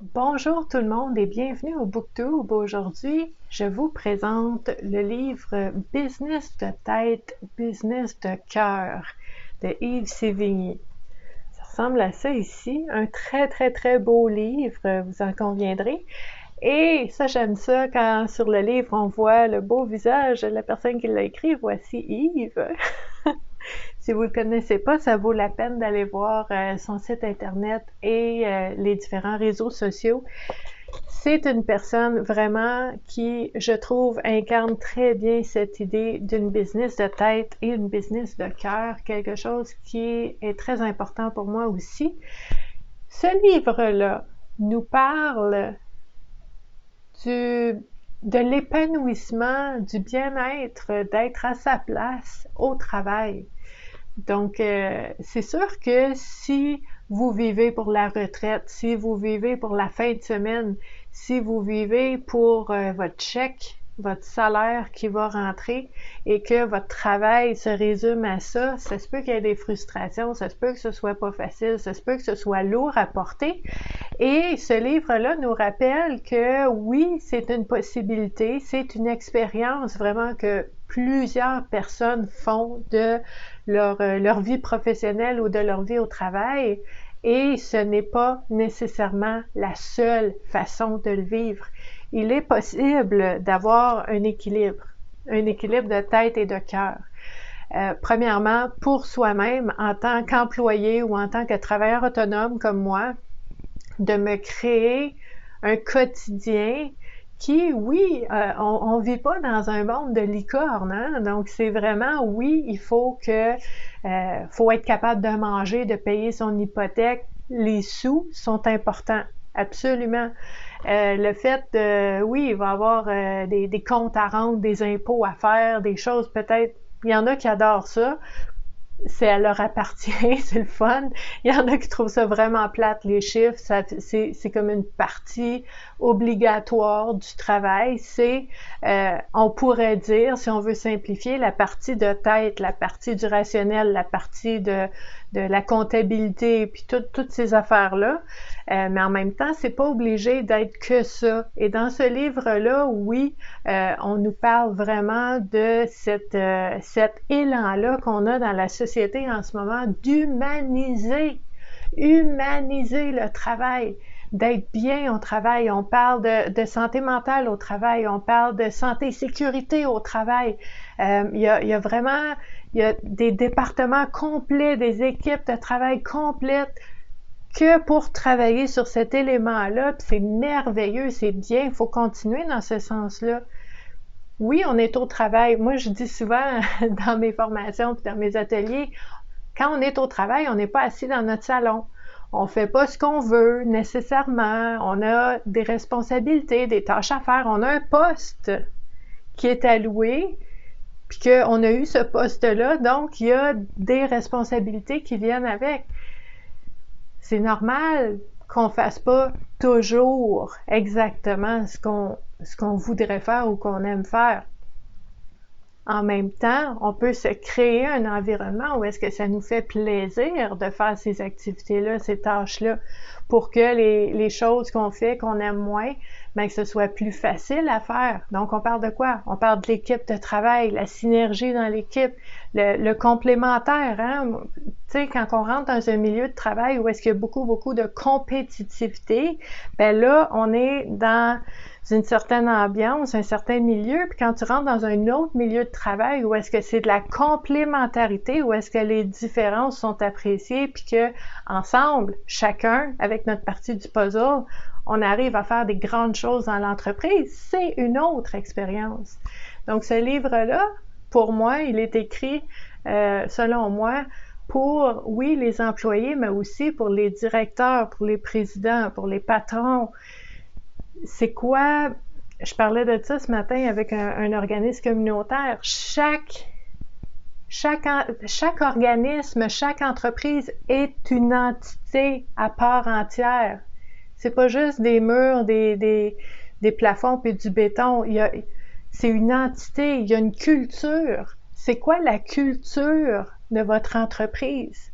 Bonjour tout le monde et bienvenue au BookTube. Aujourd'hui, je vous présente le livre Business de tête, business de cœur de Yves Sévigny. Ça ressemble à ça ici, un très beau livre, vous en conviendrez. Et ça, j'aime ça quand sur le livre on voit le beau visage de la personne qui l'a écrit. Voici Yves. Si vous ne le connaissez pas, ça vaut la peine d'aller voir son site internet et les différents réseaux sociaux. C'est une personne vraiment qui, je trouve, incarne très bien cette idée d'une business de tête et une business de cœur, quelque chose qui est très important pour moi aussi. Ce livre-là nous parle de l'épanouissement, du bien-être, d'être à sa place au travail. Donc, c'est sûr que si vous vivez pour la retraite, si vous vivez pour la fin de semaine, si vous vivez pour votre chèque, votre salaire qui va rentrer et que votre travail se résume à ça, ça se peut qu'il y ait des frustrations, ça se peut que ce soit pas facile, ça se peut que ce soit lourd à porter. Et ce livre-là nous rappelle que oui, c'est une possibilité, c'est une expérience vraiment que plusieurs personnes font de leur vie professionnelle ou de leur vie au travail, et ce n'est pas nécessairement la seule façon de le vivre. Il est possible d'avoir un équilibre de tête et de cœur. Premièrement, pour soi-même, en tant qu'employé ou en tant que travailleur autonome comme moi, de me créer un quotidien qui, oui, on vit pas dans un monde de licorne, hein? Donc c'est vraiment, oui, il faut être capable de manger, de payer son hypothèque. Les sous sont importants, absolument. Le fait oui, il va y avoir des comptes à rendre, des impôts à faire, des choses peut-être, il y en a qui adorent ça, ça leur appartient, c'est le fun. Il y en a qui trouvent ça vraiment plate, les chiffres, c'est comme une partie obligatoire du travail. C'est, on pourrait dire, si on veut simplifier, la partie de tête, la partie du rationnel, la partie de la comptabilité, puis toutes ces affaires-là. Mais en même temps, c'est pas obligé d'être que ça. Et dans ce livre-là, oui, on nous parle vraiment de cet élan-là qu'on a dans la société en ce moment humaniser le travail, d'être bien au travail. On parle de santé mentale au travail, on parle de santé et sécurité au travail. Il y a vraiment des départements complets, des équipes de travail complètes que pour travailler sur cet élément-là, puis c'est merveilleux, c'est bien, il faut continuer dans ce sens-là. Oui, on est au travail. Moi, je dis souvent dans mes formations puis dans mes ateliers, quand on est au travail, on n'est pas assis dans notre salon. On fait pas ce qu'on veut nécessairement. On a des responsabilités, des tâches à faire. On a un poste qui est alloué, puis qu'on a eu ce poste-là, donc il y a des responsabilités qui viennent avec. C'est normal qu'on fasse pas toujours exactement ce qu'on voudrait faire ou qu'on aime faire. En même temps, on peut se créer un environnement où est-ce que ça nous fait plaisir de faire ces activités-là, ces tâches-là, pour que les choses qu'on fait, qu'on aime moins, bien, que ce soit plus facile à faire. Donc, on parle de quoi? On parle de l'équipe de travail, la synergie dans l'équipe, le complémentaire, hein? Tu sais, quand on rentre dans un milieu de travail où est-ce qu'il y a beaucoup de compétitivité, ben là, on est dans une certaine ambiance, un certain milieu, puis quand tu rentres dans un autre milieu de travail où est-ce que c'est de la complémentarité, où est-ce que les différences sont appréciées, puis que ensemble, chacun, avec notre partie du puzzle, on arrive à faire des grandes choses dans l'entreprise, c'est une autre expérience. Donc ce livre-là, pour moi, il est écrit, selon moi, pour, oui, les employés, mais aussi pour les directeurs, pour les présidents, pour les patrons. C'est quoi, je parlais de ça ce matin avec un organisme communautaire, chaque organisme, chaque entreprise est une entité à part entière. C'est pas juste des murs, des plafonds puis du béton. C'est une entité, il y a une culture. C'est quoi la culture de votre entreprise?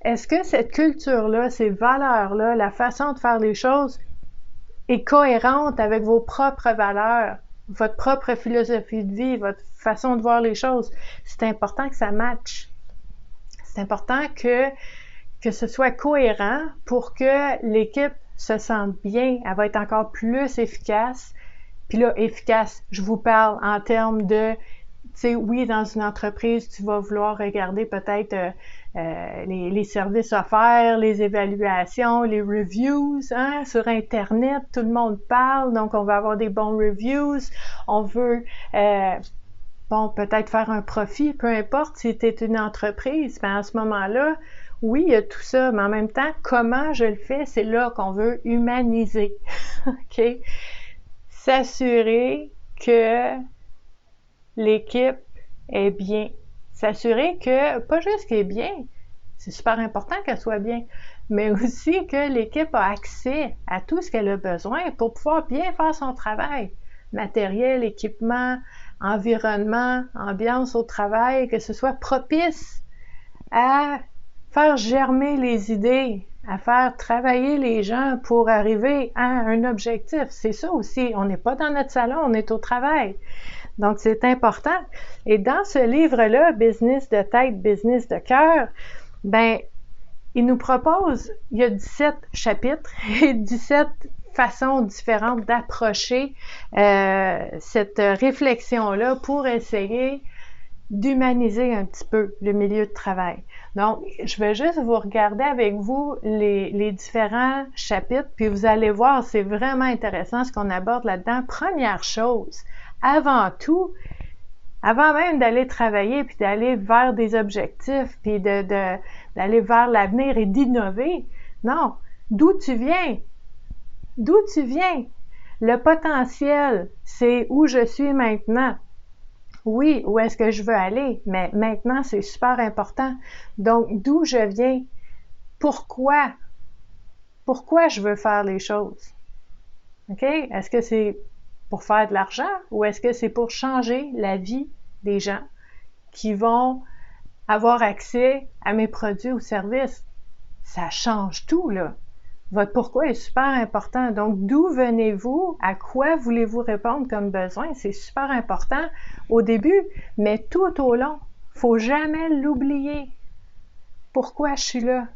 Est-ce que cette culture-là, ces valeurs-là, la façon de faire les choses est cohérente avec vos propres valeurs, votre propre philosophie de vie, votre façon de voir les choses? C'est important que ça matche. C'est important que ce soit cohérent pour que l'équipe se sente bien. Elle va être encore plus efficace. Puis là, efficace, je vous parle en termes de, tu sais, oui, dans une entreprise, tu vas vouloir regarder peut-être les services offerts, les évaluations, les reviews, hein, sur Internet, tout le monde parle, donc on va avoir des bons reviews, on veut, peut-être faire un profit, peu importe si tu es une entreprise, mais à ce moment-là, oui, il y a tout ça, mais en même temps, comment je le fais, c'est là qu'on veut humaniser, OK? S'assurer que l'équipe est bien. S'assurer que, pas juste qu'elle est bien, c'est super important qu'elle soit bien, mais aussi que l'équipe a accès à tout ce qu'elle a besoin pour pouvoir bien faire son travail. Matériel, équipement, environnement, ambiance au travail, que ce soit propice à faire germer les idées, à faire travailler les gens pour arriver à un objectif. C'est ça aussi, on n'est pas dans notre salon, on est au travail. Donc, c'est important. Et dans ce livre-là, Business de tête, business de cœur, il nous propose, il y a 17 chapitres et 17 façons différentes d'approcher cette réflexion-là pour essayer d'humaniser un petit peu le milieu de travail. Donc, je vais juste vous regarder avec vous les différents chapitres, puis vous allez voir, c'est vraiment intéressant ce qu'on aborde là-dedans. Première chose, avant tout, avant même d'aller travailler, puis d'aller vers des objectifs, puis d'aller vers l'avenir et d'innover, non, d'où tu viens? D'où tu viens? Le potentiel, c'est où je suis maintenant. Oui, où est-ce que je veux aller? Mais maintenant, c'est super important. Donc, d'où je viens? Pourquoi? Pourquoi je veux faire les choses? OK? Est-ce que c'est pour faire de l'argent ou est-ce que c'est pour changer la vie des gens qui vont avoir accès à mes produits ou services? Ça change tout, là. Votre pourquoi est super important. Donc, d'où venez-vous? À quoi voulez-vous répondre comme besoin? C'est super important au début, mais tout au long. Faut jamais l'oublier. Pourquoi je suis là?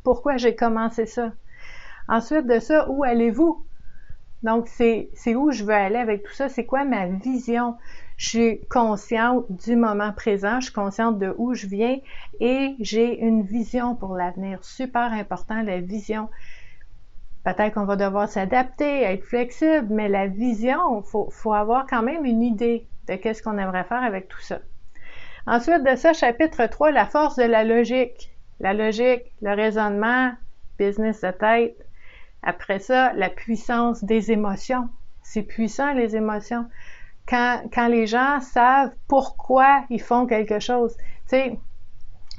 Pourquoi j'ai commencé ça? Ensuite de ça, où allez-vous? Donc, c'est où je veux aller avec tout ça. C'est quoi ma vision? Je suis consciente du moment présent, je suis consciente de où je viens et j'ai une vision pour l'avenir. Super important, la vision. Peut-être qu'on va devoir s'adapter, être flexible, mais la vision, faut avoir quand même une idée de qu'est-ce qu'on aimerait faire avec tout ça. Ensuite de ça, chapitre 3, la force de la logique. La logique, le raisonnement, business de tête. Après ça, la puissance des émotions. C'est puissant, les émotions. Quand les gens savent pourquoi ils font quelque chose. Tu sais,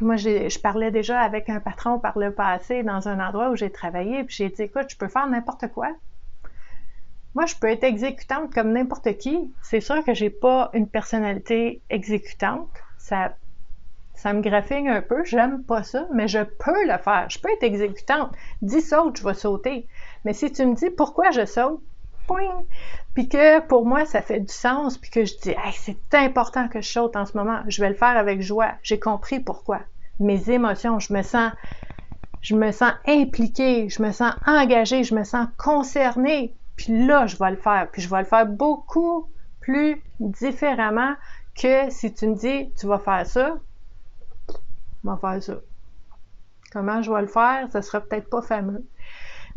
moi, je parlais déjà avec un patron par le passé dans un endroit où j'ai travaillé, puis j'ai dit, écoute, je peux faire n'importe quoi. Moi, je peux être exécutante comme n'importe qui. C'est sûr que j'ai pas une personnalité exécutante. Ça me graffigne un peu, j'aime pas ça, mais je peux le faire. Je peux être exécutante. Dis saute, je vais sauter. Mais si tu me dis pourquoi je saute, point. Puis que pour moi, ça fait du sens, puis que je dis, hey, c'est important que je saute en ce moment, je vais le faire avec joie. J'ai compris pourquoi. Mes émotions, je me sens impliquée, je me sens engagée, je me sens concernée. Puis là, je vais le faire. Puis je vais le faire beaucoup plus différemment que si tu me dis, tu vas faire ça, je vais faire ça. Comment je vais le faire? Ça sera peut-être pas fameux.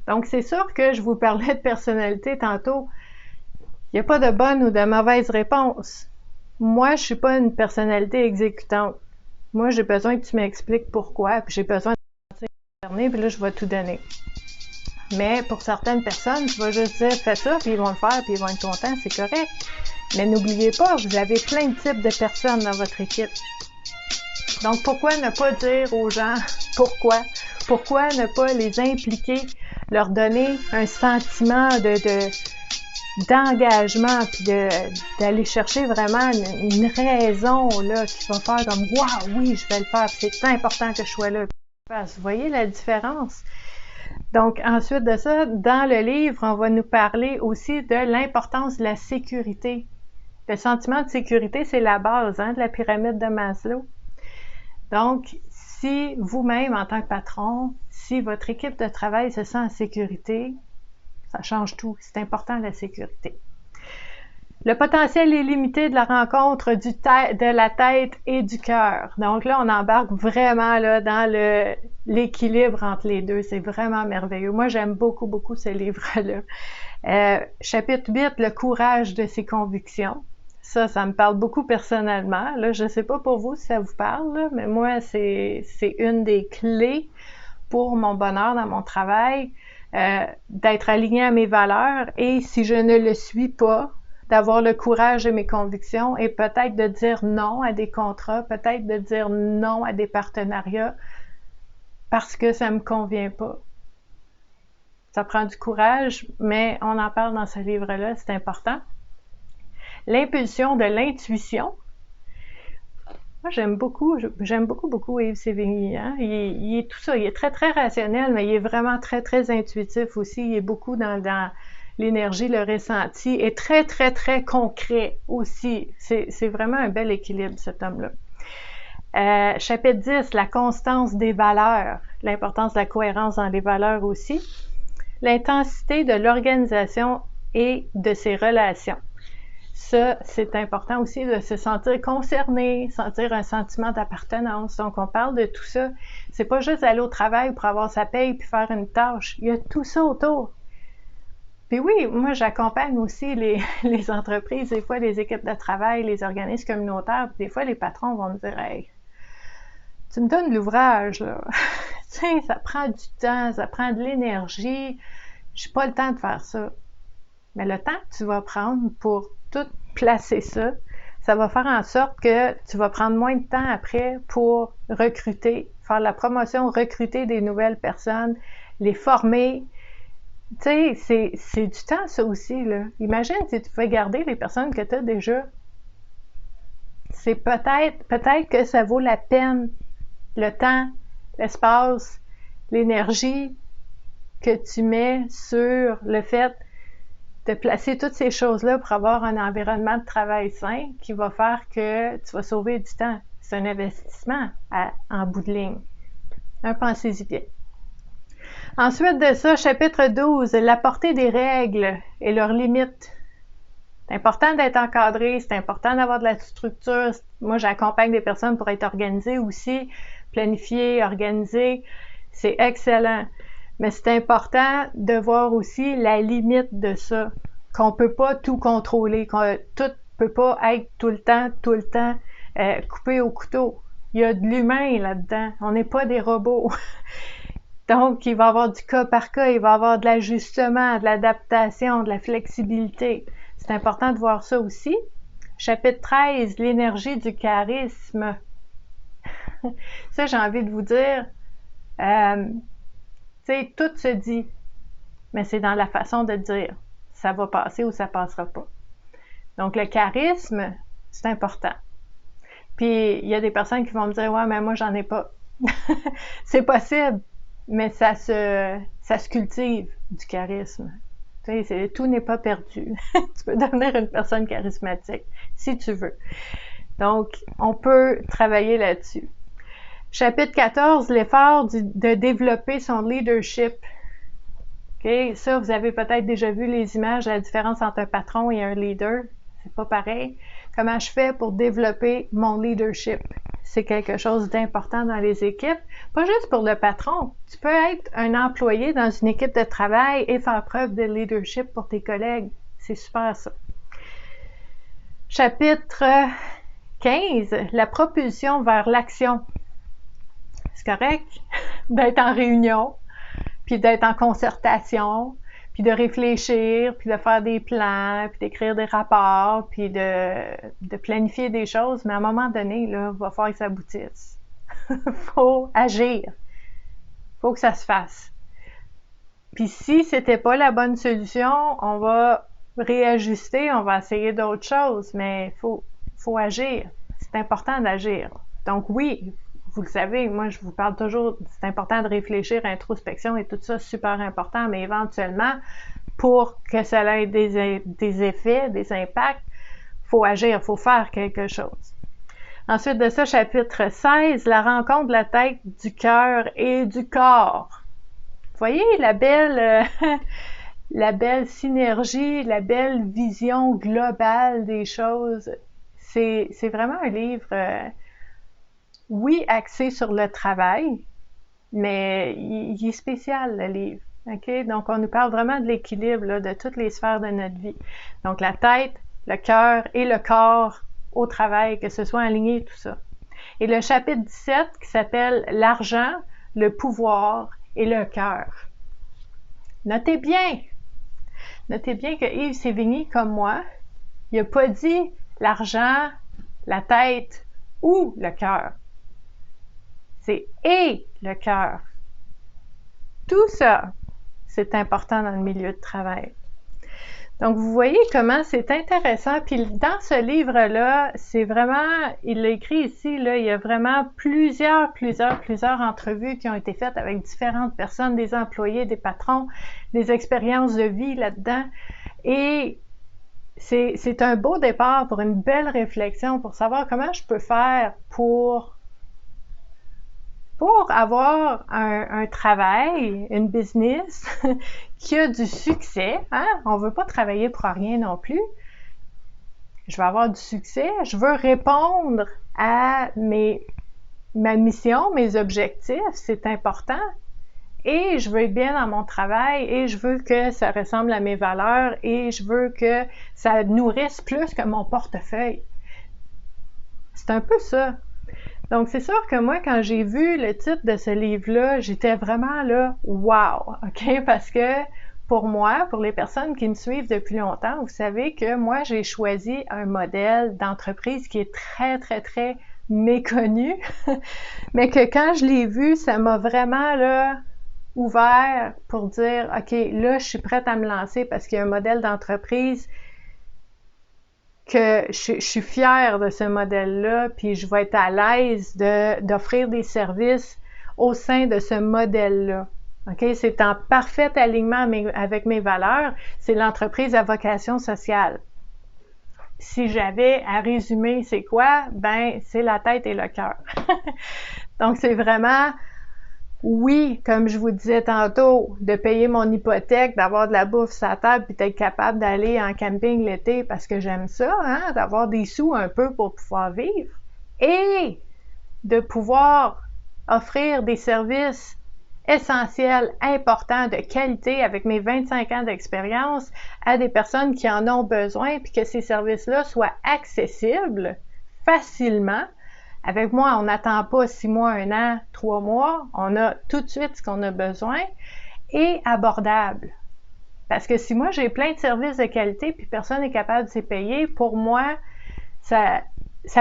Donc, c'est sûr que je vous parlais de personnalité tantôt. Il n'y a pas de bonne ou de mauvaise réponse. Moi, je suis pas une personnalité exécutante. Moi, j'ai besoin que tu m'expliques pourquoi, puis j'ai besoin de concerner, puis là, je vais tout donner. Mais pour certaines personnes, tu vas juste dire, fais ça, puis ils vont le faire, puis ils vont être contents, c'est correct. Mais n'oubliez pas, vous avez plein de types de personnes dans votre équipe. Donc, pourquoi ne pas dire aux gens pourquoi? Pourquoi ne pas les impliquer, leur donner un sentiment d'engagement, puis d'aller chercher vraiment une raison là qui va faire comme « Wow, oui, je vais le faire, puis c'est important que je sois là. » Vous voyez la différence? Donc, ensuite de ça, dans le livre, on va nous parler aussi de l'importance de la sécurité. Le sentiment de sécurité, c'est la base de la pyramide de Maslow. Donc, si vous-même, en tant que patron, si votre équipe de travail se sent en sécurité, ça change tout. C'est important, la sécurité. Le potentiel illimité de la rencontre de la tête et du cœur. Donc là, on embarque vraiment là, dans l'équilibre entre les deux. C'est vraiment merveilleux. Moi, j'aime beaucoup, beaucoup ce livre-là. Chapitre 8, le courage de ses convictions. Ça me parle beaucoup personnellement. Là, je ne sais pas pour vous si ça vous parle, là, mais moi, c'est une des clés pour mon bonheur dans mon travail, d'être aligné à mes valeurs, et si je ne le suis pas, d'avoir le courage de mes convictions et peut-être de dire non à des contrats, peut-être de dire non à des partenariats parce que ça me convient pas. Ça prend du courage, mais on en parle dans ce livre-là, c'est important. L'impulsion de l'intuition. Moi, j'aime beaucoup Yves Sévigny. Il est tout ça, il est très, très rationnel, mais il est vraiment très, très intuitif aussi. Il est beaucoup dans l'énergie, le ressenti, et très, très, très concret aussi. C'est vraiment un bel équilibre, cet homme-là. Chapitre 10, la constance des valeurs, l'importance de la cohérence dans les valeurs aussi. L'intensité de l'organisation et de ses relations. Ça, c'est important aussi de se sentir concerné, sentir un sentiment d'appartenance. Donc, on parle de tout ça. C'est pas juste aller au travail pour avoir sa paye puis faire une tâche. Il y a tout ça autour. Puis oui, moi, j'accompagne aussi les entreprises, des fois les équipes de travail, les organismes communautaires. Puis des fois, les patrons vont me dire « Hey, tu me donnes l'ouvrage, là. Tu sais, ça prend du temps, ça prend de l'énergie. J'ai pas le temps de faire ça. » Mais le temps que tu vas prendre pour tout placer ça, ça va faire en sorte que tu vas prendre moins de temps après pour recruter, faire la promotion, recruter des nouvelles personnes, les former. Tu sais, c'est du temps, ça aussi, là. Imagine si tu pouvais garder les personnes que tu as déjà. C'est peut-être que ça vaut la peine, le temps, l'espace, l'énergie que tu mets sur le fait de placer toutes ces choses-là pour avoir un environnement de travail sain qui va faire que tu vas sauver du temps. C'est un investissement en bout de ligne. Pensez-y bien. Ensuite de ça, chapitre 12, la portée des règles et leurs limites. C'est important d'être encadré, c'est important d'avoir de la structure. Moi, j'accompagne des personnes pour être organisées aussi, planifiées, organisées. C'est excellent. Mais c'est important de voir aussi la limite de ça, qu'on peut pas tout contrôler, qu'on tout peut pas être tout le temps coupé au couteau. Il y a de l'humain là-dedans. On n'est pas des robots. Donc, il va y avoir du cas par cas, il va y avoir de l'ajustement, de l'adaptation, de la flexibilité. C'est important de voir ça aussi. Chapitre 13, l'énergie du charisme. Ça, j'ai envie de vous dire, tu sais, tout se dit, mais c'est dans la façon de dire. Ça va passer ou ça passera pas. Donc, le charisme, c'est important. Puis, il y a des personnes qui vont me dire, ouais, mais moi, j'en ai pas. C'est possible. Mais ça se cultive, du charisme. Tu sais, tout n'est pas perdu. Tu peux devenir une personne charismatique, si tu veux. Donc, on peut travailler là-dessus. Chapitre 14, l'effort de développer son leadership. OK? Ça, vous avez peut-être déjà vu les images, la différence entre un patron et un leader. C'est pas pareil. Comment je fais pour développer mon leadership? C'est quelque chose d'important dans les équipes. Pas juste pour le patron. Tu peux être un employé dans une équipe de travail et faire preuve de leadership pour tes collègues. C'est super, ça. Chapitre 15, la propulsion vers l'action. C'est correct d'être en réunion, puis d'être en concertation, puis de réfléchir, puis de faire des plans, puis d'écrire des rapports, puis de planifier des choses, mais à un moment donné, là, il va falloir que ça aboutisse. Faut agir. Faut que ça se fasse. Puis si c'était pas la bonne solution, on va réajuster, on va essayer d'autres choses, mais faut agir. C'est important d'agir. Donc oui, vous le savez, moi je vous parle toujours, c'est important de réfléchir, introspection et tout ça, super important, mais éventuellement, pour que ça ait des effets, des impacts, il faut agir, il faut faire quelque chose. Ensuite de ça, chapitre 16, la rencontre de la tête, du cœur et du corps. Vous voyez la belle synergie, la belle vision globale des choses. C'est vraiment un livre, oui, axé sur le travail, mais il est spécial, le livre. Okay? Donc, on nous parle vraiment de l'équilibre là, de toutes les sphères de notre vie. Donc, la tête, le cœur et le corps au travail, que ce soit aligné, tout ça. Et le chapitre 17 qui s'appelle « L'argent, le pouvoir et le cœur ». Notez bien que Yves Sévigny, comme moi, il n'a pas dit l'argent, la tête ou le cœur. C'est « et le cœur ». Tout ça, c'est important dans le milieu de travail. Donc, vous voyez comment c'est intéressant. Puis dans ce livre-là, c'est vraiment, il l'a écrit ici, là, il y a vraiment plusieurs entrevues qui ont été faites avec différentes personnes, des employés, des patrons, des expériences de vie là-dedans. Et c'est un beau départ pour une belle réflexion, pour savoir comment je peux faire pour avoir un travail, une business qui a du succès. Hein? On ne veut pas travailler pour rien non plus. Je veux avoir du succès. Je veux répondre à ma mission, mes objectifs. C'est important. Et je veux être bien dans mon travail et je veux que ça ressemble à mes valeurs et je veux que ça nourrisse plus que mon portefeuille. C'est un peu ça. Donc, c'est sûr que moi, quand j'ai vu le titre de ce livre-là, j'étais vraiment là, wow! OK? Parce que pour moi, pour les personnes qui me suivent depuis longtemps, vous savez que moi, j'ai choisi un modèle d'entreprise qui est très méconnu, mais que quand je l'ai vu, ça m'a vraiment là ouvert pour dire, OK, là, je suis prête à me lancer parce qu'il y a un modèle d'entreprise que je suis fière de ce modèle-là, puis je vais être à l'aise d'offrir des services au sein de ce modèle-là. OK? C'est en parfait alignement avec mes valeurs. C'est l'entreprise à vocation sociale. Si j'avais à résumer c'est quoi, ben c'est la tête et le cœur. Donc, c'est vraiment, oui, comme je vous disais tantôt, de payer mon hypothèque, d'avoir de la bouffe sur la table, puis d'être capable d'aller en camping l'été parce que j'aime ça, hein, d'avoir des sous un peu pour pouvoir vivre, et de pouvoir offrir des services essentiels, importants, de qualité, avec mes 25 ans d'expérience, à des personnes qui en ont besoin, puis que ces services-là soient accessibles facilement. Avec moi, on n'attend pas 6 mois, 1 an, 3 mois. On a tout de suite ce qu'on a besoin et abordable. Parce que si moi, j'ai plein de services de qualité puis personne n'est capable de s'y payer, pour moi, ça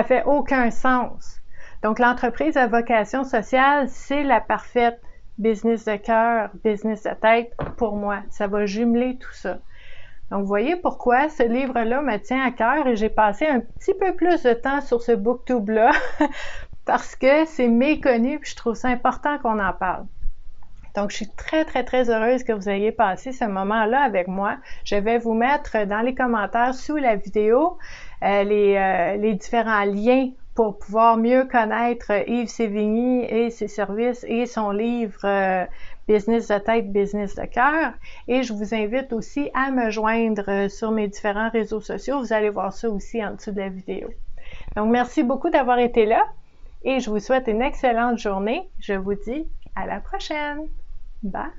fait aucun sens. Donc, l'entreprise à vocation sociale, c'est la parfaite business de cœur, business de tête pour moi. Ça va jumeler tout ça. Donc, vous voyez pourquoi ce livre-là me tient à cœur et j'ai passé un petit peu plus de temps sur ce booktube-là parce que c'est méconnu et je trouve ça important qu'on en parle. Donc, je suis très heureuse que vous ayez passé ce moment-là avec moi. Je vais vous mettre dans les commentaires sous la vidéo les différents liens pour pouvoir mieux connaître Yves Sévigny et ses services et son livre Business de tête, business de cœur. Et je vous invite aussi à me joindre sur mes différents réseaux sociaux. Vous allez voir ça aussi en dessous de la vidéo. Donc, merci beaucoup d'avoir été là et je vous souhaite une excellente journée. Je vous dis à la prochaine. Bye!